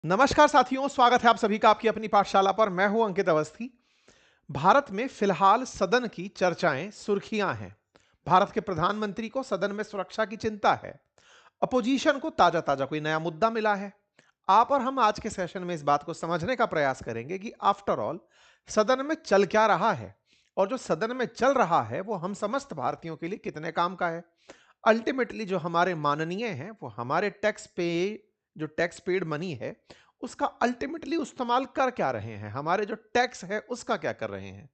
नमस्कार साथियों, स्वागत है आप सभी का आपकी अपनी पाठशाला पर। मैं हूं अंकित अवस्थी। भारत में फिलहाल सदन की चर्चाएं सुर्खियां हैं। भारत के प्रधानमंत्री को सदन में सुरक्षा की चिंता है। अपोजिशन को ताजा ताजा कोई नया मुद्दा मिला है। आप और हम आज के सेशन में इस बात को समझने का प्रयास करेंगे कि आफ्टर ऑल सदन में चल क्या रहा है, और जो सदन में चल रहा है वो हम समस्त भारतीयों के लिए कितने काम का है। अल्टीमेटली जो हमारे माननीय हैं वो हमारे जो टैक्स पेड मनी है उसका अल्टीमेटली इस्तेमाल कर क्या रहे हैं, हमारे जो टैक्स है उसका क्या कर रहे हैं।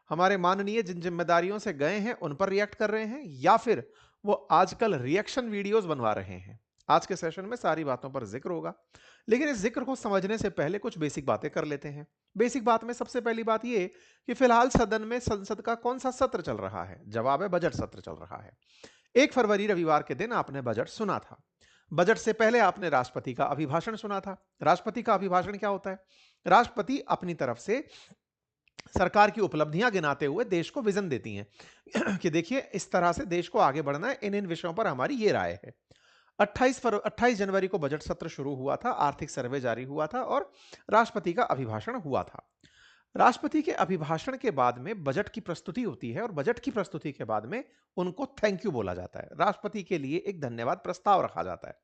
हमारे माननीय जिन जिम्मेदारियों से गए हैं उन पर रिएक्ट कर रहे हैं, या फिर वो आजकल रिएक्शन वीडियोस बनवा रहे हैं। आज के सेशन में सारी बातों पर जिक्र होगा, लेकिन इस जिक्र को समझने से पहले कुछ बेसिक बातें कर लेते हैं। बेसिक बात में सबसे पहली बात यह कि फिलहाल सदन में संसद का कौन सा सत्र चल रहा है। जवाब है, बजट सत्र चल रहा है। 1 फरवरी रविवार के दिन आपने बजट सुना था। बजट से पहले आपने राष्ट्रपति का अभिभाषण सुना था। राष्ट्रपति का अभिभाषण क्या होता है? राष्ट्रपति अपनी तरफ से सरकार की उपलब्धियां गिनाते हुए देश को विजन देती हैं कि देखिए इस तरह से देश को आगे बढ़ना है, इन इन विषयों पर हमारी ये राय है। 28 जनवरी को बजट सत्र शुरू हुआ था, आर्थिक सर्वे जारी हुआ था और राष्ट्रपति का अभिभाषण हुआ था। राष्ट्रपति के अभिभाषण के बाद में बजट की प्रस्तुति होती है, और बजट की प्रस्तुति के बाद में उनको थैंक यू बोला जाता है। राष्ट्रपति के लिए एक धन्यवाद प्रस्ताव रखा जाता है।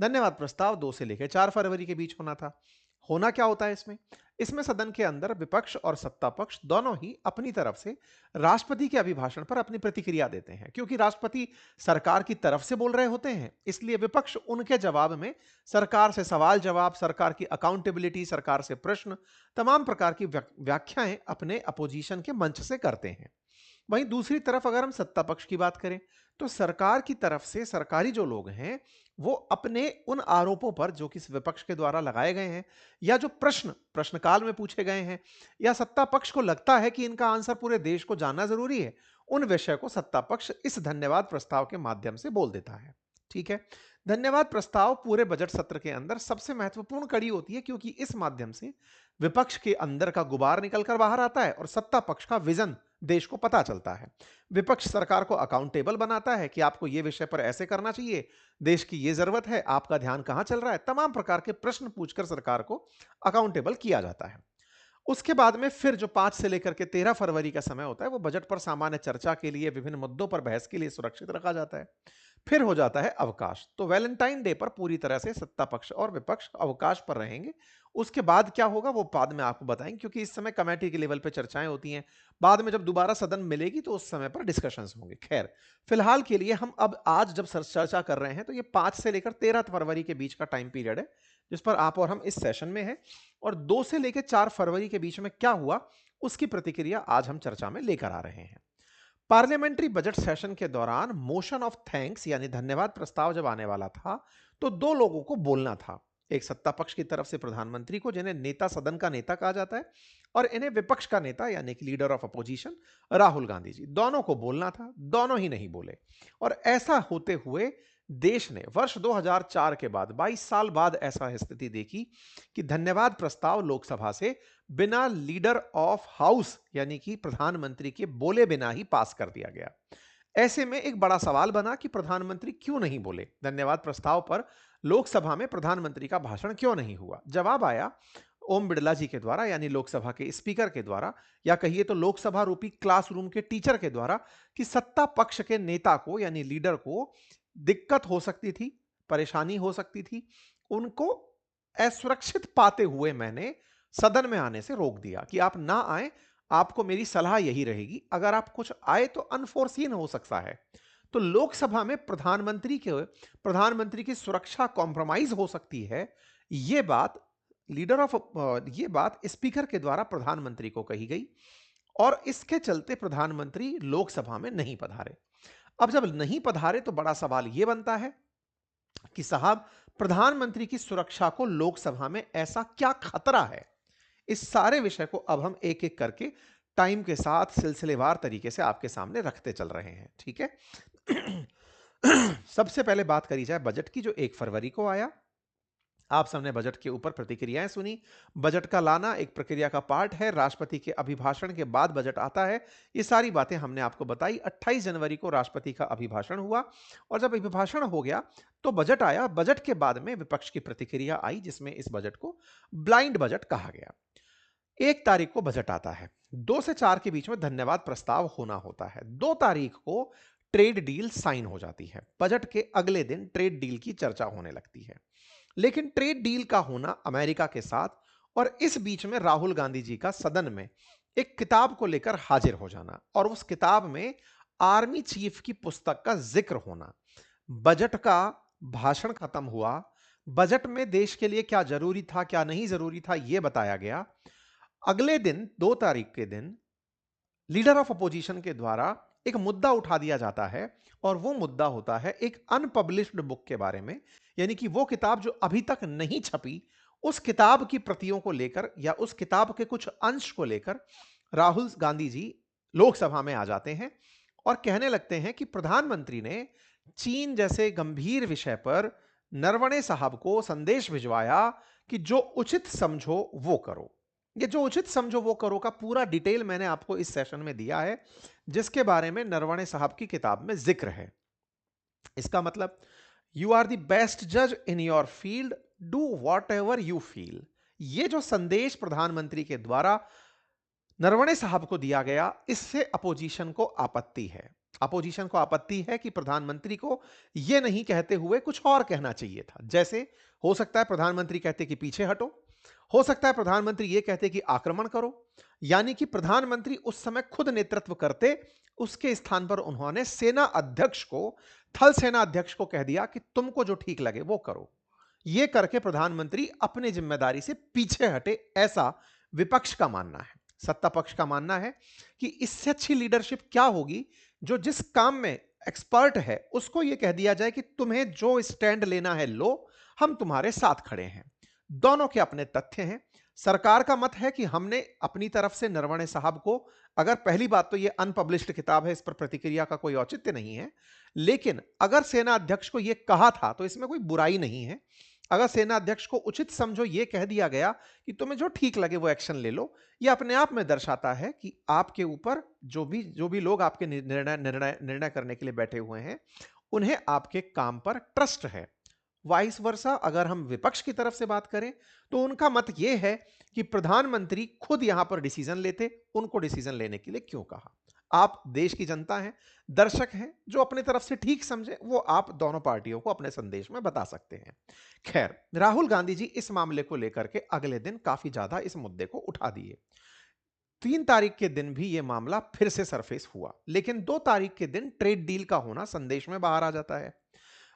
धन्यवाद प्रस्ताव 2 से लेकर 4 फरवरी के बीच होना था। होना क्या होता है इसमें? इसमें सदन के अंदर विपक्ष और सत्ता पक्ष दोनों ही अपनी तरफ से राष्ट्रपति के अभिभाषण पर अपनी प्रतिक्रिया देते हैं। क्योंकि राष्ट्रपति सरकार की तरफ से बोल रहे होते हैं, इसलिए विपक्ष उनके जवाब में सरकार से सवाल जवाब, सरकार की अकाउंटेबिलिटी, सरकार से प्रश्न, तमाम प्रकार की व्याख्याएं अपने अपोजिशन के मंच से करते हैं। वहीं दूसरी तरफ अगर हम सत्ता पक्ष की बात करें, तो सरकार की तरफ से सरकारी जो लोग हैं वो अपने उन आरोपों पर जो कि विपक्ष के द्वारा लगाए गए हैं, या जो प्रश्नकाल में पूछे गए हैं, या सत्ता पक्ष को लगता है कि इनका आंसर पूरे देश को जानना जरूरी है, उन विषय को सत्ता पक्ष इस धन्यवाद प्रस्ताव के माध्यम से बोल देता है। ठीक है। धन्यवाद प्रस्ताव पूरे बजट सत्र के अंदर सबसे महत्वपूर्ण कड़ी होती है, क्योंकि इस माध्यम से विपक्ष के अंदर का गुबार निकलकर बाहर आता है और सत्ता पक्ष का विजन देश को पता चलता है। विपक्ष सरकार को अकाउंटेबल बनाता है कि आपको यह विषय पर ऐसे करना चाहिए, देश की यह जरूरत है, आपका ध्यान कहां चल रहा है, तमाम प्रकार के प्रश्न पूछकर सरकार को अकाउंटेबल किया जाता है। उसके बाद में फिर जो 5 से लेकर के 13 फरवरी का समय होता है वो बजट पर सामान्य चर्चा के लिए, विभिन्न मुद्दों पर बहस के लिए सुरक्षित रखा जाता है। फिर हो जाता है अवकाश। तो वैलेंटाइन डे पर पूरी तरह से सत्ता पक्ष और विपक्ष अवकाश पर रहेंगे। उसके बाद क्या होगा वो बाद में आपको बताएंगे, क्योंकि इस समय कमेटी के लेवल पे चर्चाएं होती हैं। बाद में जब दोबारा सदन मिलेगी तो उस समय पर डिस्कशंस होंगे। खैर, फिलहाल के लिए हम अब आज जब चर्चा कर रहे हैं तो ये 5 से लेकर 13 फरवरी के बीच का टाइम पीरियड है जिस पर आप और हम इस सेशन में हैं। और 2 से लेकर 4 फरवरी के बीच में क्या हुआ उसकी प्रतिक्रिया आज हम चर्चा में लेकर आ रहे हैं। पार्लियामेंट्री बजट सेशन के दौरान मोशन ऑफ थैंक्स यानी धन्यवाद प्रस्ताव जब आने वाला था तो दो लोगों को बोलना था। एक सत्ता पक्ष की तरफ से प्रधानमंत्री को, जिन्हें नेता सदन का नेता कहा जाता है, और इन्हें विपक्ष का नेता यानी कि leader of opposition Rahul Gandhi ji, दोनों को बोलना था। दोनों ही नहीं बोले, और ऐसा होते हुए देश ने वर्ष 2004 के बाद 22 साल बाद ऐसा स्थिति देखी कि धन्यवाद प्रस्ताव लोकसभा से बिना लीडर ऑफ हाउस यानी कि प्रधानमंत्री के बोले बिना ही पास कर दिया गया। ऐसे में एक बड़ा सवाल बना कि प्रधानमंत्री क्यों नहीं बोले, धन्यवाद प्रस्ताव पर लोकसभा में प्रधानमंत्री का भाषण क्यों नहीं हुआ। जवाब आया ओम बिड़ला जी के द्वारा, यानी लोकसभा के स्पीकर के द्वारा, या कहिए तो लोकसभा रूपी क्लासरूम के टीचर के द्वारा, कि सत्ता पक्ष के नेता को यानी लीडर को दिक्कत हो सकती थी, परेशानी हो सकती थी। उनको असुरक्षित पाते हुए मैंने सदन में आने से रोक दिया कि आप ना आए। आपको मेरी सलाह यही रहेगी, अगर आप कुछ आए तो अनफोर्सीन हो सकता है। तो लोकसभा में प्रधानमंत्री की सुरक्षा कॉम्प्रोमाइज हो सकती है। ये बात स्पीकर के द्वारा प्रधानमंत्री को कही गई, और इसके चलते प्रधानमंत्री लोकसभा में नहीं पधारे। अब जब नहीं पधारे तो बड़ा सवाल यह बनता है कि साहब, प्रधानमंत्री की सुरक्षा को लोकसभा में ऐसा क्या खतरा है। इस सारे विषय को अब हम एक एक करके टाइम के साथ सिलसिलेवार तरीके से आपके सामने रखते चल रहे हैं। ठीक है। सबसे पहले बात करी जाए बजट की, जो 1 फरवरी को आया। आप सबने बजट के ऊपर प्रतिक्रियाएं सुनी। बजट का लाना एक प्रक्रिया का पार्ट है। राष्ट्रपति के अभिभाषण के बाद बजट आता है। ये सारी बातें हमने आपको बताई। 28 जनवरी को राष्ट्रपति का अभिभाषण हुआ और जब अभिभाषण हो गया तो बजट आया। बजट के बाद में विपक्ष की प्रतिक्रिया आई, जिसमें इस बजट को ब्लाइंड बजट कहा गया। 1 तारीख को बजट आता है। 2 से 4 के बीच में धन्यवाद प्रस्ताव होना होता है। 2 तारीख को ट्रेड डील साइन हो जाती है। बजट के अगले दिन ट्रेड डील की चर्चा होने लगती है। लेकिन ट्रेड डील का होना अमेरिका के साथ और इस बीच में राहुल गांधी जी का सदन में एक किताब को लेकर हाजिर हो जाना और उस किताब में आर्मी चीफ की पुस्तक का जिक्र होना। बजट का भाषण खत्म हुआ। बजट में देश के लिए क्या जरूरी था, क्या नहीं जरूरी था, यह बताया गया। अगले दिन 2 तारीख के दिन लीडर ऑफ अपोजिशन के द्वारा एक मुद्दा उठा दिया जाता है और वो मुद्दा होता है एक अनपब्लिश्ड बुक के बारे में, यानी कि वो किताब जो अभी तक नहीं छपी, उस किताब की प्रतियों को लेकर या उस किताब के कुछ अंश को लेकर राहुल गांधी जी लोकसभा में आ जाते हैं और कहने लगते हैं कि प्रधानमंत्री ने चीन जैसे गंभीर विषय पर नरवणे साहब को संदेश भिजवाया कि जो उचित समझो वो करो। ये जो उचित समझो वो करो का पूरा डिटेल मैंने आपको इस सेशन में दिया है, जिसके बारे में नरवणे साहब की किताब में जिक्र है। इसका मतलब यू आर द बेस्ट जज in your field, do what ever you feel. ये जो संदेश प्रधानमंत्री के द्वारा नरवणे साहब को दिया गया, इससे अपोजिशन को आपत्ति है। अपोजिशन को आपत्ति है कि प्रधानमंत्री को यह नहीं कहते हुए कुछ और कहना चाहिए था। जैसे हो सकता है प्रधानमंत्री कहते कि पीछे हटो, हो सकता है प्रधानमंत्री यह कहते कि आक्रमण करो, यानी कि प्रधानमंत्री उस समय खुद नेतृत्व करते। उसके स्थान पर उन्होंने सेना अध्यक्ष को, थल सेना अध्यक्ष को कह दिया कि तुमको जो ठीक लगे वो करो। यह करके प्रधानमंत्री अपने जिम्मेदारी से पीछे हटे, ऐसा विपक्ष का मानना है। सत्ता पक्ष का मानना है कि इससे अच्छी लीडरशिप क्या होगी जो जिस काम में एक्सपर्ट है उसको यह कह दिया जाए कि तुम्हें जो स्टैंड लेना है लो, हम तुम्हारे साथ खड़े हैं। दोनों के अपने तथ्य हैं। सरकार का मत है कि हमने अपनी तरफ से नरवणे साहब को, अगर पहली बात तो यह अनपब्लिश्ड किताब है, इस पर प्रतिक्रिया का कोई औचित्य नहीं है, लेकिन अगर सेना अध्यक्ष को यह कहा था तो इसमें कोई बुराई नहीं है। अगर सेना अध्यक्ष को उचित समझो यह कह दिया गया कि तुम्हें जो ठीक लगे वो एक्शन ले लो, यह अपने आप में दर्शाता है कि आपके ऊपर जो भी लोग आपके निर्णय करने के लिए बैठे हुए हैं, उन्हें आपके काम पर ट्रस्ट है। वाइस वर्सा अगर हम विपक्ष की तरफ से बात करें तो उनका मत यह है कि प्रधानमंत्री खुद यहां पर डिसीजन लेते, उनको डिसीजन लेने के लिए क्यों कहा। आप देश की जनता हैं, दर्शक हैं, जो अपनी तरफ से ठीक समझे वो आप दोनों पार्टियों को अपने संदेश में बता सकते हैं। खैर, राहुल गांधी जी इस मामले को लेकर के अगले दिन काफी ज्यादा इस मुद्दे को उठा दिए। 3 तारीख के दिन भी यह मामला फिर से सरफेस हुआ, लेकिन 2 तारीख के दिन ट्रेड डील का होना संदेश में बाहर आ जाता है।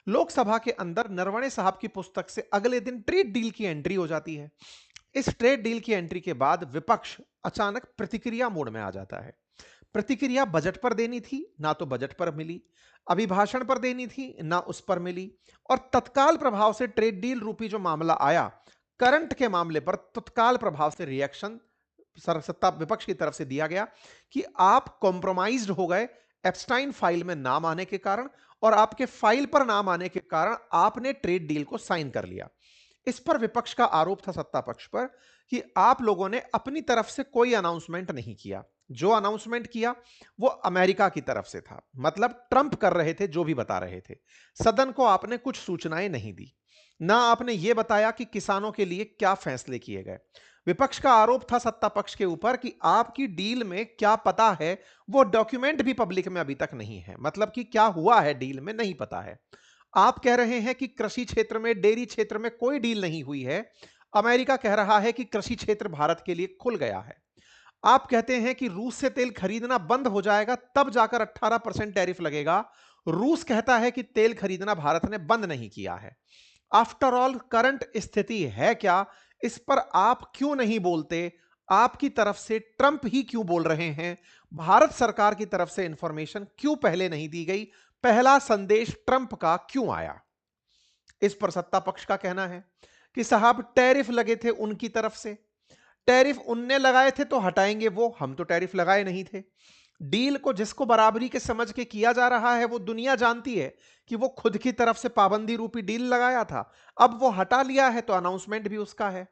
लोकसभा के अंदर नरवणे साहब की पुस्तक से अगले दिन ट्रेड डील की एंट्री हो जाती है। इस ट्रेड डील की एंट्री के बाद विपक्ष अचानक प्रतिक्रिया मोड में आ जाता है। प्रतिक्रिया बजट पर देनी थी, ना तो बजट पर मिली। अभिभाषण पर देनी थी, ना उस पर मिली। और तत्काल प्रभाव से ट्रेड डील रूपी जो मामला आया, करंट के मामले पर तत्काल प्रभाव से रिएक्शन सत्ता विपक्ष की तरफ से दिया गया कि आप कॉम्प्रोमाइज्ड हो गए एप्स्टाइन फाइल में नाम आने के कारण, और आपके फाइल पर नाम आने के कारण आपने ट्रेड डील को साइन कर लिया। इस पर विपक्ष का आरोप था सत्ता पक्ष पर कि आप लोगों ने अपनी तरफ से कोई अनाउंसमेंट नहीं किया। जो अनाउंसमेंट किया वो अमेरिका की तरफ से था, मतलब ट्रंप कर रहे थे जो भी बता रहे थे। सदन को आपने कुछ सूचनाएं नहीं दी, ना आपने यह बताया कि किसानों के लिए क्या फैसले किए गए। विपक्ष का आरोप था सत्ता पक्ष के ऊपर कि आपकी डील में क्या पता है वो डॉक्यूमेंट भी पब्लिक में अभी तक नहीं है, मतलब कि क्या हुआ है डील में नहीं पता है। आप कह रहे हैं कि कृषि क्षेत्र में, डेयरी क्षेत्र में कोई डील नहीं हुई है। अमेरिका कह रहा है कि कृषि क्षेत्र भारत के लिए खुल गया है। आप कहते हैं कि रूस से तेल खरीदना बंद हो जाएगा तब जाकर 18% टैरिफ लगेगा। रूस कहता है कि तेल खरीदना भारत ने बंद नहीं किया है। आफ्टर ऑल करंट स्थिति है क्या, इस पर आप क्यों नहीं बोलते? आपकी तरफ से ट्रंप ही क्यों बोल रहे हैं? भारत सरकार की तरफ से इंफॉर्मेशन क्यों पहले नहीं दी गई? पहला संदेश ट्रंप का क्यों आया? इस पर सत्ता पक्ष का कहना है कि साहब टैरिफ लगे थे उनकी तरफ से, टैरिफ उनने लगाए थे तो हटाएंगे वो, हम तो टैरिफ लगाए नहीं थे। डील को जिसको बराबरी के समझ के किया जा रहा है वो दुनिया जानती है कि वो खुद की तरफ से पाबंदी रूपी डील लगाया था, अब वो हटा लिया है तो अनाउंसमेंट भी उसका है।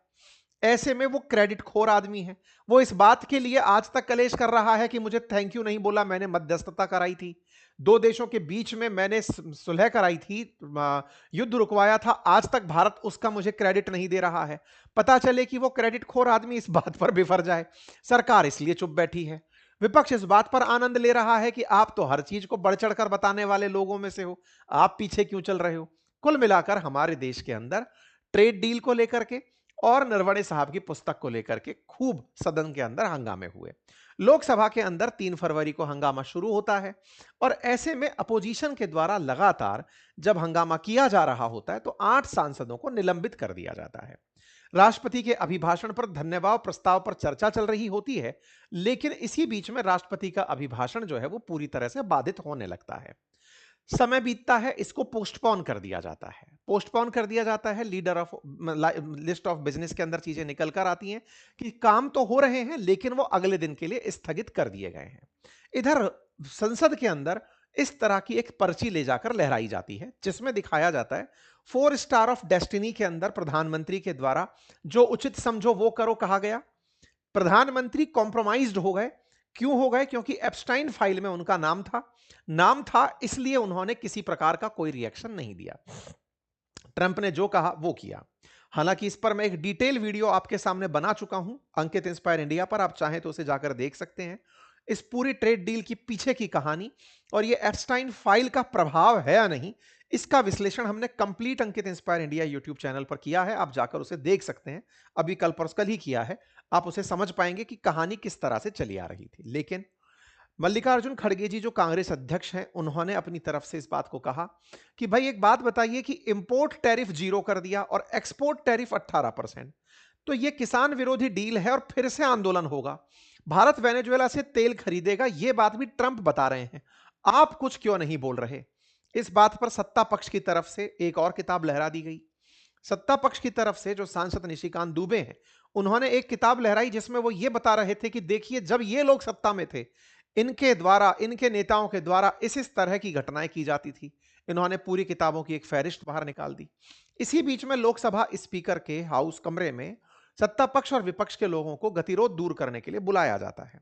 ऐसे में वो क्रेडिट खोर आदमी है। वो इस बात के लिए आज तक कलेश कर रहा है कि मुझे थैंक यू नहीं बोला, मैंने मध्यस्थता कराई थी, दो देशों के बीच में मैंने सुलह कराई थी, युद्ध रुकवाया था, आज तक भारत उसका मुझे क्रेडिट नहीं दे रहा है। पता चले कि वो क्रेडिट खोर आदमी इस बात पर बिफर जाए। सरकार इसलिए चुप बैठी है। विपक्ष इस बात पर आनंद ले रहा है कि आप तो हर चीज को बढ़ चढ़कर बताने वाले लोगों में से हो, आप पीछे क्यों चल रहे हो। कुल मिलाकर हमारे देश के अंदर ट्रेड डील को लेकर के और नरवणे साहब की पुस्तक को लेकर के खूब सदन के अंदर हंगामे हुए। लोकसभा के अंदर 3 फरवरी को हंगामा शुरू होता है और ऐसे में अपोजिशन के द्वारा लगातार जब हंगामा किया जा रहा होता है तो 8 सांसदों को निलंबित कर दिया जाता है। राष्ट्रपति के अभिभाषण पर धन्यवाद प्रस्ताव पर चर्चा चल रही होती है, लेकिन इसी बीच में राष्ट्रपति का अभिभाषण जो है वो पूरी तरह से बाधित होने लगता है। समय बीतता है, इसको पोस्टपोन कर दिया जाता है। पोस्टपोन कर दिया जाता है, leader of list of business के अंदर चीजें निकल कर आती हैं कि काम तो हो रहे हैं लेकिन वो अगले दिन के लिए स्थगित कर दिए गए हैं। इधर संसद के अंदर इस तरह की एक पर्ची ले जाकर लहराई जाती है जिसमें दिखाया जाता है 4 स्टार ऑफ डेस्टिनी के अंदर प्रधानमंत्री के द्वारा जो उचित समझो वो करो कहा गया। प्रधानमंत्री कॉम्प्रोमाइज्ड हो गए। क्यों हो गए? क्योंकि एप्स्टाइन फाइल में उनका नाम था, इसलिए उन्होंने किसी प्रकार का कोई रिएक्शन नहीं दिया। ट्रंप ने जो कहा वो किया। हालांकि इस पर मैं एक डिटेल वीडियो आपके सामने बना चुका हूं अंकित इंस्पायर इंडिया पर, आप चाहें तो उसे जाकर देख सकते हैं। इस पूरी ट्रेड डील की पीछे की कहानी और ये एप्स्टाइन फाइल का प्रभाव है या नहीं, इसका विश्लेषण हमने कंप्लीट अंकित इंस्पायर इंडिया यूट्यूब चैनल पर किया है। आप जाकर उसे देख सकते हैं, अभी कल परसों कल ही किया है। आप उसे समझ पाएंगे कि कहानी किस तरह से चली आ रही थी। लेकिन मल्लिकार्जुन खड़गे जी जो कांग्रेस अध्यक्ष हैं, उन्होंने अपनी तरफ से इस बात को कहा कि भाई एक बात बताइए कि इंपोर्ट टैरिफ 0 कर दिया और एक्सपोर्ट टैरिफ 18%, तो ये किसान विरोधी डील है और फिर से आंदोलन होगा। भारत वेनेजुएला से तेल खरीदेगा, ये बात भी ट्रंप बता रहे हैं, आप कुछ क्यों नहीं बोल रहे। इस बात पर सत्ता पक्ष की तरफ से एक और किताब लहरा दी गई। सत्ता पक्ष की तरफ से जो सांसद निशिकांत दुबे हैं, उन्होंने एक किताब लहराई जिसमें वो ये बता रहे थे कि देखिए जब ये लोग सत्ता में थे, इनके द्वारा, इनके नेताओं के द्वारा इस तरह की घटनाएं की जाती थी। इन्होंने पूरी किताबों की एक फहरिस्त बाहर निकाल दी। इसी बीच में लोकसभा स्पीकर के हाउस कमरे में सत्ता पक्ष और विपक्ष के लोगों को गतिरोध दूर करने के लिए बुलाया जाता है।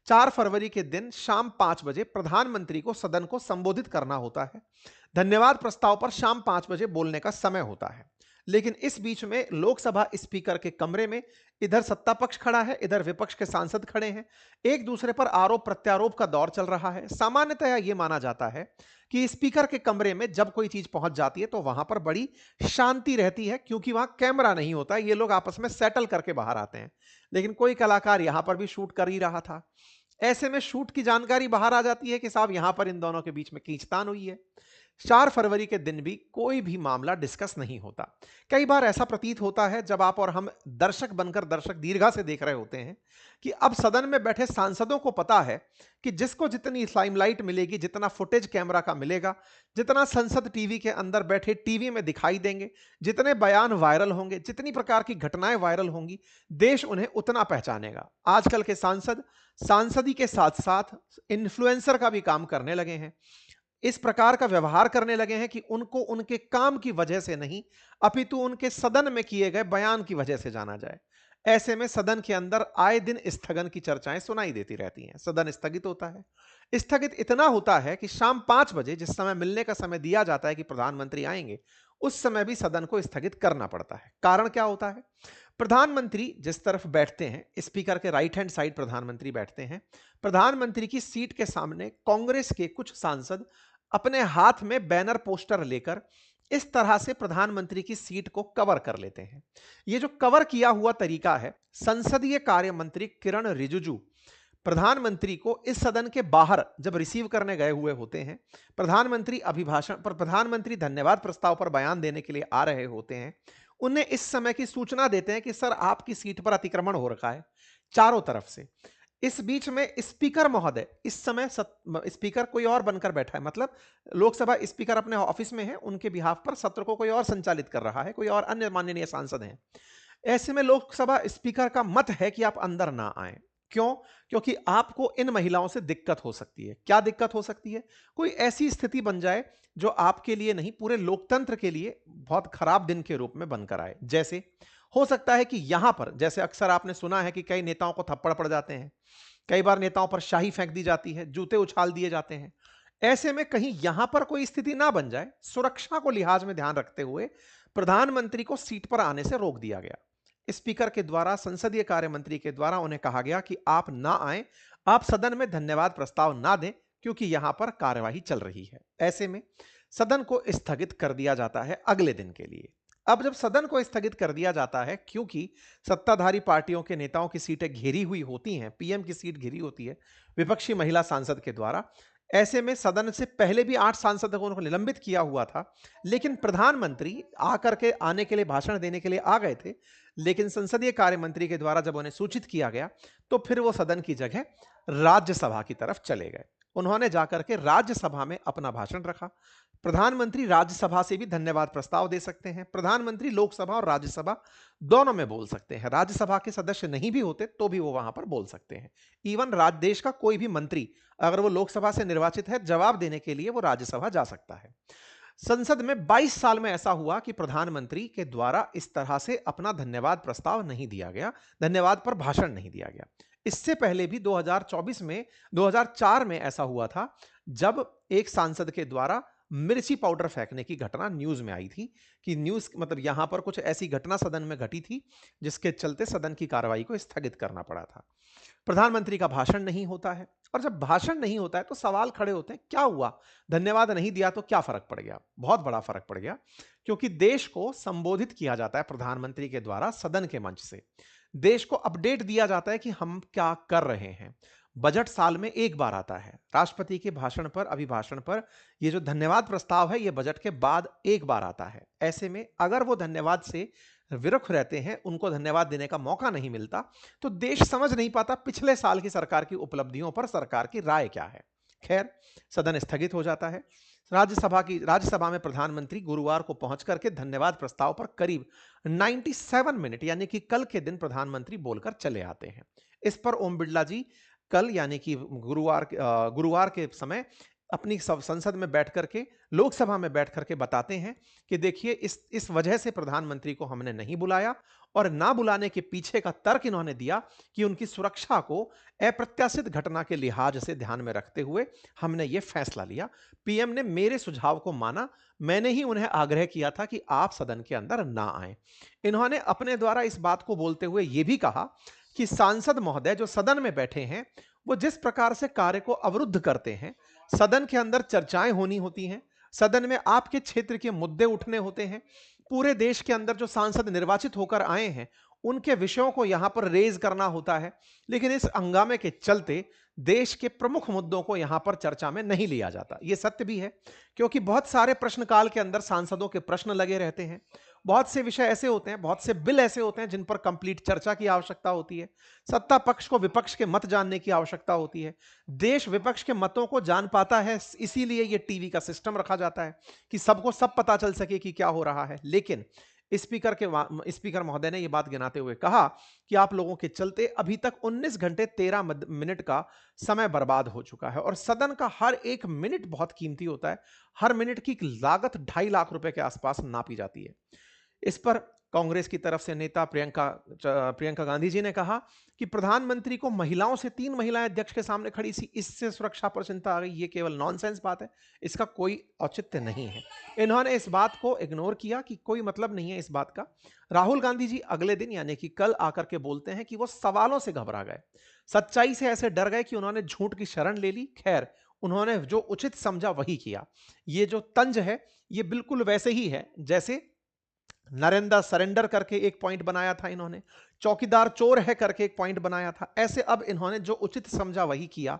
4 फरवरी के दिन शाम 5 बजे प्रधानमंत्री को सदन को संबोधित करना होता है। धन्यवाद प्रस्ताव पर शाम 5 बजे बोलने का समय होता है। लेकिन इस बीच में लोकसभा स्पीकर के कमरे में इधर सत्ता पक्ष खड़ा है, इधर विपक्ष के सांसद खड़े हैं। एक दूसरे पर आरोप प्रत्यारोप का दौर चल रहा है। सामान्यतः यह माना जाता है कि स्पीकर के कमरे में जब कोई चीज पहुंच जाती है तो वहां पर बड़ी शांति रहती है, क्योंकि वहां कैमरा नहीं होता, ये लोग आपस में सेटल करके बाहर आते हैं। लेकिन कोई कलाकार यहां पर भी शूट कर ही रहा था। ऐसे में शूट की जानकारी बाहर आ जाती है कि साहब यहां पर इन दोनों के बीच में खींचतान हुई है। 4 फरवरी के दिन भी कोई भी मामला डिस्कस नहीं होता। कई बार ऐसा प्रतीत होता है जब आप और हम दर्शक बनकर दर्शक दीर्घा से देख रहे होते हैं कि अब सदन में बैठे सांसदों को पता है कि जिसको जितनी लाइमलाइट मिलेगी, जितना फुटेज कैमरा का मिलेगा, जितना संसद टीवी के अंदर बैठे टीवी में दिखाई देंगे, जितने बयान वायरल होंगे, जितनी प्रकार की घटनाएं वायरल होंगी, देश उन्हें उतना पहचानेगा। आजकल के सांसद सांसदी के साथ साथ इन्फ्लुएंसर का भी काम करने लगे हैं। इस प्रकार का व्यवहार करने लगे हैं कि उनको उनके काम की वजह से नहीं, अपितु उनके सदन में किए गए बयान की वजह से जाना जाए। ऐसे में सदन के अंदर आए दिन स्थगन की चर्चाएं सुनाई देती रहती हैं। सदन स्थगित होता है। स्थगित इतना होता है कि शाम 5 बजे जिस समय मिलने का समय दिया जाता है कि प्रधानमंत्री आएंगे, उस समय भी सदन को स्थगित करना पड़ता है। कारण क्या होता है? प्रधानमंत्री जिस तरफ बैठते हैं, स्पीकर के राइट हैंड साइड प्रधानमंत्री बैठते हैं। प्रधानमंत्री की सीट के सामने कांग्रेस के कुछ सांसद अपने हाथ में बैनर पोस्टर लेकर इस तरह से प्रधानमंत्री की सीट को कवर कर लेते हैं। यह जो कवर किया हुआ तरीका है, संसदीय कार्य मंत्री किरण रिजिजू प्रधानमंत्री को इस सदन के बाहर जब रिसीव करने गए हुए होते हैं, प्रधानमंत्री अभिभाषण पर, प्रधानमंत्री धन्यवाद प्रस्ताव पर बयान देने के लिए आ रहे होते हैं, उन्हें इस समय की सूचना देते हैं कि सर आपकी सीट पर अतिक्रमण हो रखा है चारों तरफ से। इस बीच में स्पीकर महोदय, इस समय स्पीकर कोई और बनकर बैठा है, मतलब लोकसभा स्पीकर अपने ऑफिस में है, उनके बिहाफ पर सत्र को कोई और संचालित कर रहा है, कोई और अन्य माननीय सांसद हैं। ऐसे में लोकसभा स्पीकर का मत है कि आप अंदर ना आए। क्यों? क्योंकि आपको इन महिलाओं से दिक्कत हो सकती है। क्या दिक्कत हो सकती है? कोई ऐसी स्थिति बन जाए जो आपके लिए नहीं, पूरे लोकतंत्र के लिए बहुत खराब दिन के रूप में बनकर आए। जैसे हो सकता है कि यहां पर, जैसे अक्सर आपने सुना है कि कई नेताओं को थप्पड़ पड़ जाते हैं, कई बार नेताओं पर शाही फेंक दी जाती है, जूते उछाल दिए जाते हैं। ऐसे में कहीं यहां पर कोई स्थिति ना बन जाए, सुरक्षा को लिहाज में ध्यान रखते हुए प्रधानमंत्री को सीट पर आने से रोक दिया गया। स्पीकर के द्वारा, संसदीय कार्य मंत्री के द्वारा उन्हें कहा गया कि आप ना आए, आप सदन में धन्यवाद प्रस्ताव ना दें, क्योंकि यहां पर कार्यवाही चल रही है। ऐसे में सदन को स्थगित कर दिया जाता है अगले दिन के लिए। अब जब सदन को स्थगित कर दिया जाता है, क्योंकि सत्ताधारी पार्टियों के नेताओं की सीटें घेरी हुई होती हैं, पीएम की सीट घिरी होती है विपक्षी महिला सांसद के द्वारा, ऐसे में सदन से पहले भी 8 सांसदों को उनको निलंबित किया हुआ था, लेकिन प्रधानमंत्री आकर के आने के लिए, भाषण देने के लिए आ गए थे, लेकिन संसदीय कार्य मंत्री के द्वारा जब उन्हें सूचित किया गया, तो फिर वो सदन की जगह राज्यसभा की तरफ चले गए। उन्होंने जाकर के राज्यसभा में अपना भाषण रखा। प्रधानमंत्री राज्यसभा से भी धन्यवाद प्रस्ताव दे सकते हैं। प्रधानमंत्री लोकसभा और राज्यसभा दोनों में बोल सकते हैं। राज्यसभा के सदस्य नहीं भी होते तो भी वो वहां पर बोल सकते हैं। इवन देश का कोई भी मंत्री, अगर वो लोकसभा से निर्वाचित है, जवाब देने के लिए वो राज्यसभा जा सकता है। संसद में 22 साल में ऐसा हुआ कि प्रधानमंत्री के द्वारा इस तरह से अपना धन्यवाद प्रस्ताव नहीं दिया गया, धन्यवाद पर भाषण नहीं दिया गया। इससे पहले भी 2024 में, 2004 में ऐसा हुआ था, जब एक सांसद के द्वारा मिर्ची पाउडर फेंकने की घटना न्यूज में आई थी, कि न्यूज मतलब यहां पर कुछ ऐसी घटना सदन में घटी थी जिसके चलते सदन की कार्रवाई को स्थगित करना पड़ा था। प्रधानमंत्री का भाषण नहीं होता है, और जब भाषण नहीं होता है तो सवाल खड़े होते हैं, क्या हुआ? धन्यवाद नहीं दिया तो क्या फर्क पड़ गया? बहुत बड़ा फर्क पड़ गया, क्योंकि देश को संबोधित किया जाता है प्रधानमंत्री के द्वारा सदन के मंच से। देश को अपडेट दिया जाता है कि हम क्या कर रहे हैं। बजट साल में एक बार आता है। राष्ट्रपति के भाषण पर, अभिभाषण पर ये जो धन्यवाद प्रस्ताव है, ये बजट के बाद एक बार आता है। ऐसे में अगर वो धन्यवाद से विरुख रहते हैं, उनको धन्यवाद देने का मौका नहीं मिलता, तो देश समझ नहीं पाता पिछले साल की सरकार की उपलब्धियों पर सरकार की राय क्या है। खैर, सदन स्थगित हो जाता है। राज्यसभा में प्रधानमंत्री गुरुवार को पहुंच करके धन्यवाद प्रस्ताव पर करीब 97 मिनट, यानी कि कल के दिन प्रधानमंत्री बोलकर चले आते हैं। इस पर ओम बिरला जी कल, यानी कि गुरुवार के समय अपनी संसद में बैठ करके, लोकसभा में बैठ करके बताते हैं कि देखिए, इस वजह से प्रधानमंत्री को हमने नहीं बुलाया, और ना बुलाने के पीछे का तर्क इन्होंने दिया कि उनकी सुरक्षा को अप्रत्याशित घटना के लिहाज से ध्यान में रखते हुए हमने ये फैसला लिया। पीएम ने मेरे सुझाव को माना, मैंने ही उन्हें आग्रह किया था कि आप सदन के अंदर ना आए। इन्होंने अपने द्वारा इस बात को बोलते हुए यह भी कहा कि सांसद महोदय जो सदन में बैठे हैं, वो जिस प्रकार से कार्य को अवरुद्ध करते हैं, सदन के अंदर चर्चाएं होनी होती हैं, सदन में आपके क्षेत्र के मुद्दे उठने होते हैं, पूरे देश के अंदर जो सांसद निर्वाचित होकर आए हैं, उनके विषयों को यहां पर रेज करना होता है, लेकिन इस हंगामे के चलते देश के प्रमुख मुद्दों को यहां पर चर्चा में नहीं लिया जाता। यह सत्य भी है, क्योंकि बहुत सारे प्रश्नकाल के अंदर सांसदों के प्रश्न लगे रहते हैं। बहुत से विषय ऐसे होते हैं, बहुत से बिल ऐसे होते हैं जिन पर कंप्लीट चर्चा की आवश्यकता होती है। सत्ता पक्ष को विपक्ष के मत जानने की आवश्यकता होती है। देश विपक्ष के मतों को जान पाता है, इसीलिए यह टीवी का सिस्टम रखा जाता है कि सबको सब पता चल सके कि क्या हो रहा है। लेकिन स्पीकर महोदय ने यह बात गिनाते हुए कहा कि आप लोगों के चलते अभी तक 19 घंटे 13 मिनट का समय बर्बाद हो चुका है, और सदन का हर एक मिनट बहुत कीमती होता है। हर मिनट की लागत 2.5 लाख रुपए के आसपास नापी जाती है। इस पर कांग्रेस की तरफ से नेता प्रियंका गांधी जी ने कहा कि प्रधानमंत्री को महिलाओं से 3 महिलाएं अध्यक्ष के सामने खड़ी थी, इससे सुरक्षा पर चिंता आ गई। ये केवल नॉनसेंस बात है, इसका कोई औचित्य नहीं है। इन्होंने इस बात को इग्नोर किया कि कोई मतलब नहीं है इस बात का। राहुल गांधी जी अगले दिन, यानी कि कल आकर के बोलते हैं कि वो सवालों से घबरा गए, सच्चाई से ऐसे डर गए कि उन्होंने झूठ की शरण ले ली। खैर, उन्होंने जो उचित समझा वही किया। ये जो तंज है, ये बिल्कुल वैसे ही है जैसे नरेंद्र सरेंडर करके एक पॉइंट बनाया था इन्होंने, चौकीदार चोर है करके एक पॉइंट बनाया था। ऐसे अब इन्होंने जो उचित समझा वही किया।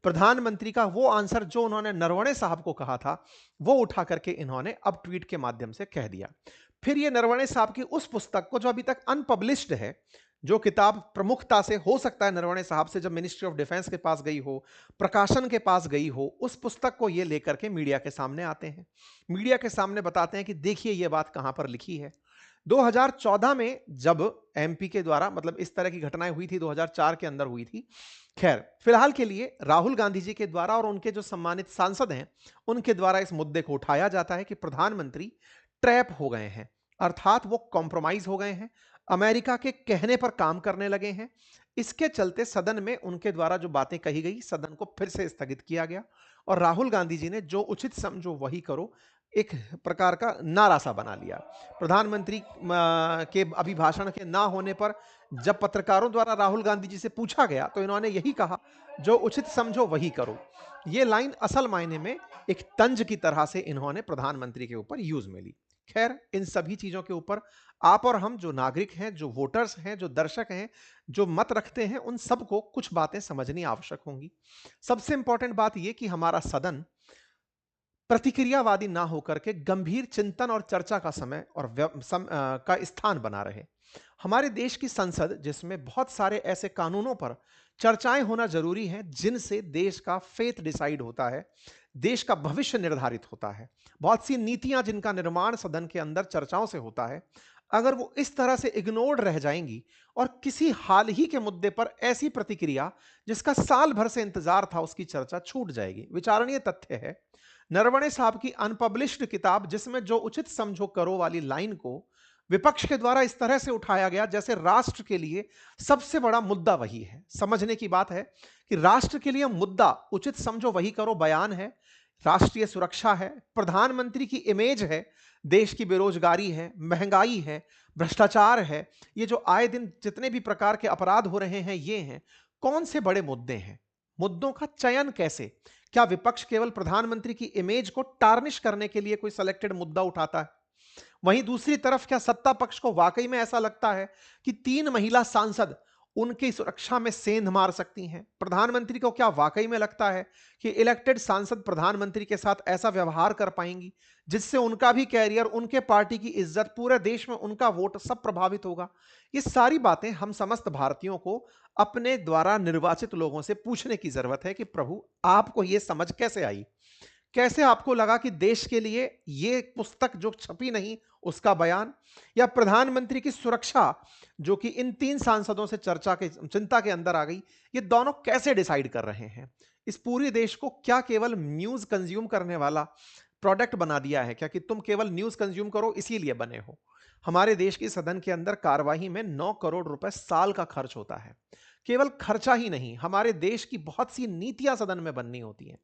प्रधानमंत्री का वो आंसर जो उन्होंने नरवणे साहब को कहा था, वो उठा करके इन्होंने अब ट्वीट के माध्यम से कह दिया। फिर ये नरवणे साहब की उस पुस्तक को, जो अभी तक अनपब्लिश्ड है, जो किताब प्रमुखता से हो सकता है नरवणे साहब से जब मिनिस्ट्री ऑफ डिफेंस के पास गई हो, प्रकाशन के पास गई हो, उस पुस्तक को ये लेकर के मीडिया के सामने आते हैं। मीडिया के सामने बताते हैं कि देखिए ये बात कहां पर लिखी है। 2014 में जब एमपी के द्वारा मतलब इस तरह की घटनाएं हुई थी, 2004 के अंदर हुई थी। खैर, फिलहाल के लिए राहुल गांधी जी के द्वारा और उनके जो सम्मानित सांसद हैं, उनके द्वारा इस मुद्दे को उठाया जाता है कि प्रधानमंत्री ट्रैप हो गए हैं, अर्थात वो कॉम्प्रोमाइज हो गए हैं, अमेरिका के कहने पर काम करने लगे हैं। इसके चलते सदन में उनके द्वारा जो बातें कही गई, सदन को फिर से स्थगित किया गया और राहुल गांधी जी ने जो उचित समझो वही करो एक प्रकार का नारा सा बना लिया। प्रधानमंत्री के अभिभाषण के ना होने पर जब पत्रकारों द्वारा राहुल गांधी जी से पूछा गया तो इन्होंने यही कहा, जो उचित समझो वही करो। ये लाइन असल मायने में एक तंज की तरह से इन्होंने प्रधानमंत्री के ऊपर यूज में ली। खैर, इन सभी चीजों के ऊपर आप और हम जो नागरिक हैं, जो वोटर्स हैं, जो दर्शक हैं, जो मत रखते हैं, उन सबको कुछ बातें समझनी आवश्यक होंगी। सबसे इंपॉर्टेंट बात यह कि हमारा सदन प्रतिक्रियावादी ना होकर के गंभीर चिंतन और चर्चा का समय और का स्थान बना रहे। हमारे देश की संसद, जिसमें बहुत सारे ऐसे कानूनों पर चर्चाएं होना जरूरी है जिनसे देश का फेथ डिसाइड होता है, देश का भविष्य निर्धारित होता है, बहुत सी नीतियां जिनका निर्माण सदन के अंदर चर्चाओं से होता है, अगर वो इस तरह से इग्नोर्ड रह जाएंगी और किसी हाल ही के मुद्दे पर ऐसी प्रतिक्रिया जिसका साल भर से इंतजार था उसकी चर्चा छूट जाएगी। विचारणीय तथ्य है, नरवणे साहब की अनपब्लिश्ड किताब जिसमें जो उचित समझो करो वाली लाइन को विपक्ष के द्वारा इस तरह से उठाया गया जैसे राष्ट्र के लिए सबसे बड़ा मुद्दा वही है। समझने की बात है कि राष्ट्र के लिए मुद्दा उचित समझो वही करो बयान है, राष्ट्रीय सुरक्षा है, प्रधानमंत्री की इमेज है, देश की बेरोजगारी है, महंगाई है, भ्रष्टाचार है, ये जो आए दिन जितने भी प्रकार के अपराध हो रहे हैं ये हैं। कौन से बड़े मुद्दे हैं, मुद्दों का चयन कैसे? क्या विपक्ष केवल प्रधानमंत्री की इमेज को टार्निश करने के लिए कोई सिलेक्टेड मुद्दा उठाता है? वहीं दूसरी तरफ क्या सत्ता पक्ष को वाकई में ऐसा लगता है कि 3 महिला सांसद उनकी सुरक्षा में सेंध मार सकती हैं? प्रधानमंत्री को क्या वाकई में लगता है कि इलेक्टेड सांसद प्रधानमंत्री के साथ ऐसा व्यवहार कर पाएंगी जिससे उनका भी कैरियर, उनके पार्टी की इज्जत, पूरे देश में उनका वोट सब प्रभावित होगा? ये सारी बातें हम समस्त भारतीयों को अपने द्वारा निर्वाचित लोगों से पूछने की जरूरत है कि प्रभु, आपको यह समझ कैसे आई? कैसे आपको लगा कि देश के लिए ये पुस्तक जो छपी नहीं उसका बयान, या प्रधानमंत्री की सुरक्षा जो कि इन 3 सांसदों से चर्चा के चिंता के अंदर आ गई, ये दोनों कैसे डिसाइड कर रहे हैं? इस पूरे देश को क्या केवल न्यूज कंज्यूम करने वाला प्रोडक्ट बना दिया है क्या, कि तुम केवल न्यूज कंज्यूम करो इसीलिए बने हो? हमारे देश की सदन के अंदर कार्यवाही में 9 करोड़ रुपए साल का खर्च होता है। केवल खर्चा ही नहीं, हमारे देश की बहुत सी नीतियां सदन में बननी होती हैं।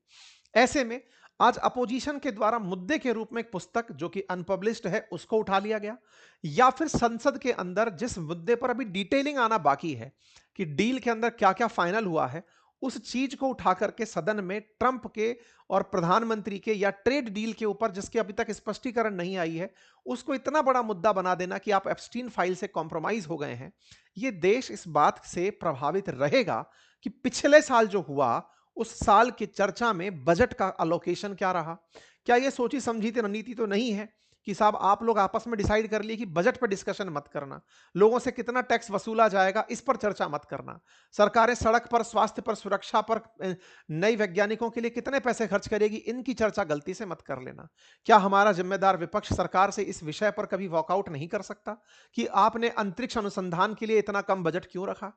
ऐसे में आज अपोजिशन के द्वारा मुद्दे के रूप में एक पुस्तक जो कि अनपब्लिश्ड है उसको उठा लिया गया, या फिर संसद के अंदर जिस मुद्दे पर अभी डिटेलिंग आना बाकी है कि डील के अंदर क्या क्या फाइनल हुआ है, उस चीज को उठा करके सदन में ट्रंप के और प्रधानमंत्री के या ट्रेड डील के ऊपर जिसके अभी तक स्पष्टीकरण नहीं आई है, उसको इतना बड़ा मुद्दा बना देना कि आप एप्स्टीन फाइल से कॉम्प्रोमाइज हो गए हैं। ये देश इस बात से प्रभावित रहेगा कि पिछले साल जो हुआ उस साल की चर्चा में बजट का अलोकेशन क्या रहा। क्या यह सोची समझी रणनीति तो नहीं है कि साहब आप लोग आपस में डिसाइड कर लिए कि बजट पर डिस्कशन मत करना, लोगों से कितना टैक्स वसूला जाएगा इस पर चर्चा मत करना, सरकारें सड़क पर, स्वास्थ्य पर, सुरक्षा पर, नई वैज्ञानिकों के लिए कितने पैसे खर्च करेगी इनकी चर्चा गलती से मत कर लेना। क्या हमारा जिम्मेदार विपक्ष सरकार से इस विषय पर कभी वॉकआउट नहीं कर सकता कि आपने अंतरिक्ष अनुसंधान के लिए इतना कम बजट क्यों रखा?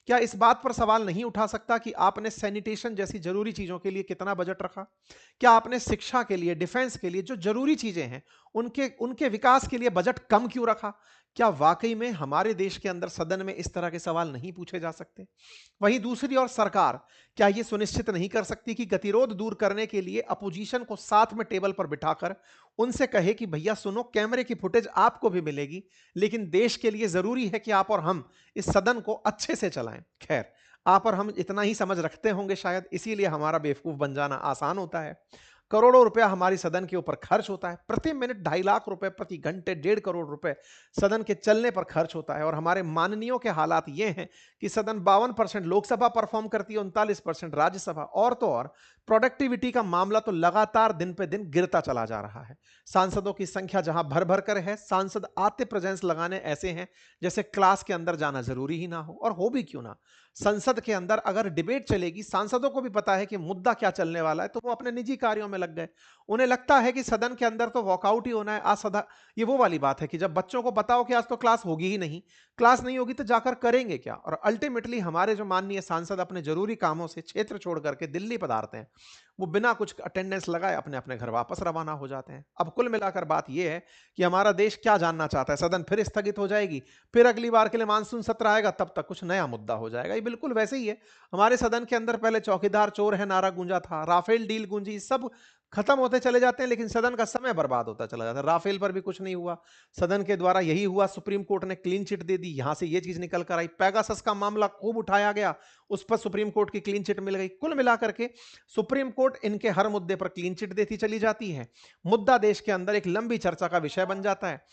क्या इस बात पर सवाल नहीं उठा सकता कि आपने सैनिटेशन जैसी जरूरी चीजों के लिए कितना बजट रखा? क्या आपने शिक्षा के लिए, डिफेंस के लिए जो जरूरी चीजें हैं उनके उनके विकास के लिए बजट कम क्यों रखा? क्या वाकई में हमारे देश के अंदर सदन में इस तरह के सवाल नहीं पूछे जा सकते? वहीं दूसरी ओर सरकार क्या यह सुनिश्चित नहीं कर सकती कि गतिरोध दूर करने के लिए अपोजिशन को साथ में टेबल पर बिठाकर उनसे कहे कि भैया सुनो, कैमरे की फुटेज आपको भी मिलेगी, लेकिन देश के लिए जरूरी है कि आप और हम इस सदन को अच्छे से चलाएं। खैर, आप और हम इतना ही समझ रखते होंगे शायद, इसीलिए हमारा बेवकूफ बन जाना आसान होता है। करोड़ों रुपया हमारी सदन के ऊपर खर्च होता है, प्रति मिनट 2.5 लाख रुपए, प्रति घंटे 1.5 करोड़ रुपए सदन के चलने पर खर्च होता है। और हमारे माननीयों के हालात ये हैं कि सदन 52% लोकसभा परफॉर्म करती है, 39% राज्यसभा, और तो और प्रोडक्टिविटी का मामला तो लगातार दिन पे दिन गिरता चला जा रहा है। सांसदों की संख्या जहां भर भर कर है, सांसद आते प्रेजेंस लगाने ऐसे हैं जैसे क्लास के अंदर जाना जरूरी ही ना हो, और हो भी क्यों ना। संसद के अंदर अगर डिबेट चलेगी, सांसदों को भी पता है कि मुद्दा क्या चलने वाला है, तो वो अपने निजी कार्यों में लग गए। उन्हें लगता है कि सदन के अंदर तो वॉकआउट ही होना है, असदा। ये वो वाली बात है कि जब बच्चों को बताओ कि आज तो क्लास होगी ही नहीं, क्लास नहीं होगी तो जाकर करेंगे क्या? और अल्टीमेटली हमारे जो माननीय सांसद अपने जरूरी कामों से क्षेत्र छोड़ करके दिल्ली पधारते हैं, वो बिना कुछ अटेंडेंस लगाए अपने अपने घर वापस रवाना हो जाते हैं। अब कुल मिलाकर बात यह है कि हमारा देश क्या जानना चाहता है, सदन फिर स्थगित हो जाएगी, फिर अगली बार के लिए मानसून सत्र आएगा, तब तक कुछ नया मुद्दा हो जाएगा। ये बिल्कुल वैसे ही है। हमारे सदन के अंदर पहले चौकीदार चोर है नारा गूंजा था, राफेल डील गूंजी, सब खत्म होते चले जाते हैं, लेकिन सदन का समय बर्बाद होता चला जाता है। राफेल पर भी कुछ नहीं हुआ, सदन के द्वारा यही हुआ, सुप्रीम कोर्ट ने क्लीन चिट दे दी, यहां से ये चीज निकल कर आई। पैगासस का मामला खूब उठाया गया, उस पर सुप्रीम कोर्ट की क्लीन चिट मिल गई। कुल मिलाकर के सुप्रीम कोर्ट इनके हर मुद्दे पर क्लीन चिट देती चली जाती है। मुद्दा देश के अंदर एक लंबी चर्चा का विषय बन जाता है।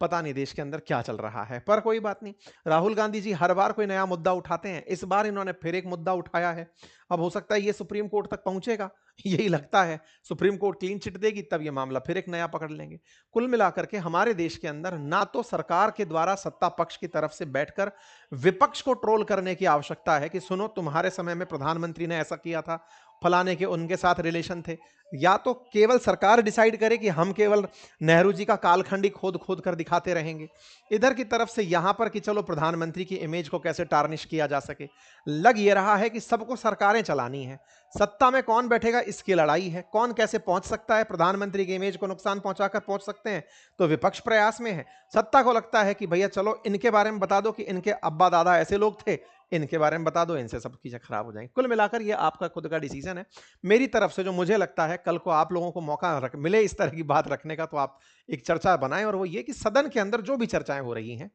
पता नहीं देश के अंदर क्या चल रहा है, पर कोई बात नहीं। राहुल गांधी जी हर बार कोई नया मुद्दा उठाते हैं, इस बार इन्होंने फिर एक मुद्दा उठाया है। अब हो सकता है ये सुप्रीम कोर्ट तक पहुंचेगा, यही लगता है। सुप्रीम कोर्ट क्लीन चिट देगी, तब ये मामला फिर एक नया पकड़ लेंगे। कुल मिलाकर के हमारे देश के अंदर ना तो सरकार के द्वारा सत्ता पक्ष की तरफ से बैठकर विपक्ष को ट्रोल करने की आवश्यकता है कि सुनो तुम्हारे समय में प्रधानमंत्री ने ऐसा किया था, फलाने के उनके साथ रिलेशन थे। या तो केवल सरकार डिसाइड करे कि हम केवल नेहरू जी का कालखंड ही खोद खोद कर दिखाते रहेंगे, इधर की तरफ से यहां पर कि चलो प्रधानमंत्री की इमेज को कैसे टार्निश किया जा सके। लग ये रहा है कि सबको सरकारें चलानी है, सत्ता में कौन बैठेगा इसकी लड़ाई है, कौन कैसे पहुंच सकता है, प्रधानमंत्री की इमेज को नुकसान पहुंचाकर पहुंच सकते हैं, तो विपक्ष प्रयास में है। सत्ता को लगता है कि भैया चलो इनके बारे में बता दो कि इनके अब्बा दादा ऐसे लोग थे, इनके बारे में बता दो, इनसे सब चीजें खराब हो जाएंगी। कुल मिलाकर ये आपका खुद का डिसीजन है। मेरी तरफ से जो मुझे लगता है, कल को आप लोगों को मौका मिले इस तरह की बात रखने का, तो आप एक चर्चा बनाएं, और वो ये कि सदन के अंदर जो भी चर्चाएं हो रही हैं,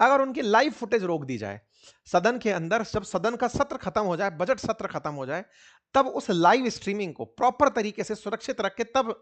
अगर उनकी लाइव फुटेज रोक दी जाए, सदन के अंदर जब सदन का सत्र खत्म हो जाए, बजट सत्र खत्म हो जाए, तब उस लाइव स्ट्रीमिंग को प्रॉपर तरीके से सुरक्षित रख के तब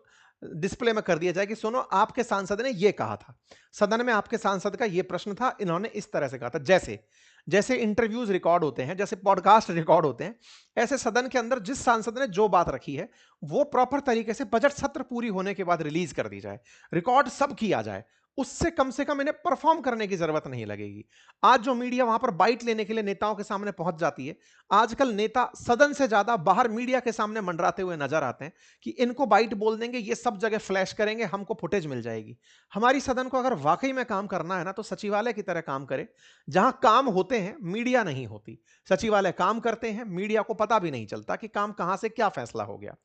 डिस्प्ले में कर दिया जाए कि सुनो आपके सांसद ने ये कहा था, सदन में आपके सांसद का ये प्रश्न था, इन्होंने इस तरह से कहा था। जैसे जैसे इंटरव्यूज रिकॉर्ड होते हैं, जैसे पॉडकास्ट रिकॉर्ड होते हैं, ऐसे सदन के अंदर जिस सांसद ने जो बात रखी है वो प्रॉपर तरीके से बजट सत्र पूरी होने के बाद रिलीज कर दी जाए, रिकॉर्ड सब किया जाए। उससे कम से कम इन्हें परफॉर्म करने की जरूरत नहीं लगेगी। आज जो मीडिया वहां पर बाइट लेने के लिए नेताओं के सामने पहुंच जाती है, आजकल नेता सदन से ज्यादा बाहर मीडिया के सामने मंडराते हुए नजर आते हैं कि इनको बाइट बोल देंगे, ये सब जगह फ्लैश करेंगे, हमको फुटेज मिल जाएगी। हमारी सदन को अगर वाकई में काम करना है ना, तो सचिवालय की तरह काम करे, जहां काम होते हैं मीडिया नहीं होती। सचिवालय काम करते हैं, मीडिया को पता भी नहीं चलता कि काम कहां से क्या फैसला हो गया।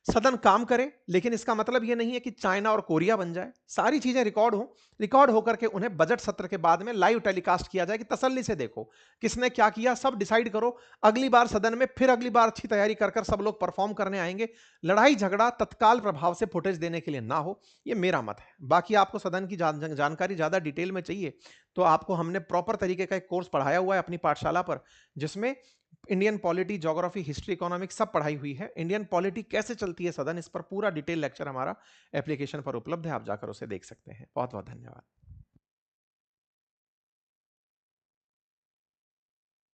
सदन काम करे, लेकिन इसका मतलब यह नहीं है कि चाइना और कोरिया बन जाए। सारी चीजें रिकॉर्ड होकर के उन्हें बजट सत्र के बाद में लाइव टेलीकास्ट किया जाए कि तसल्ली से देखो किसने क्या किया, सब डिसाइड करो। अगली बार सदन में फिर अगली बार अच्छी तैयारी कर सब लोग परफॉर्म करने आएंगे। लड़ाई झगड़ा तत्काल प्रभाव से फुटेज देने के लिए ना हो, यह मेरा मत है। बाकी आपको सदन की जानकारी ज्यादा डिटेल में चाहिए तो आपको हमने प्रॉपर तरीके का एक कोर्स पढ़ाया हुआ है अपनी पाठशाला पर, जिसमें Indian polity, geography, history, economics सब पढ़ाई हुई है। इंडियन पॉलिटी कैसे चलती है सदन, इस पर पूरा डिटेल लेक्चर हमारा एप्लीकेशन पर उपलब्ध है, आप जाकर उसे देख सकते हैं। बहुत बहुत धन्यवाद।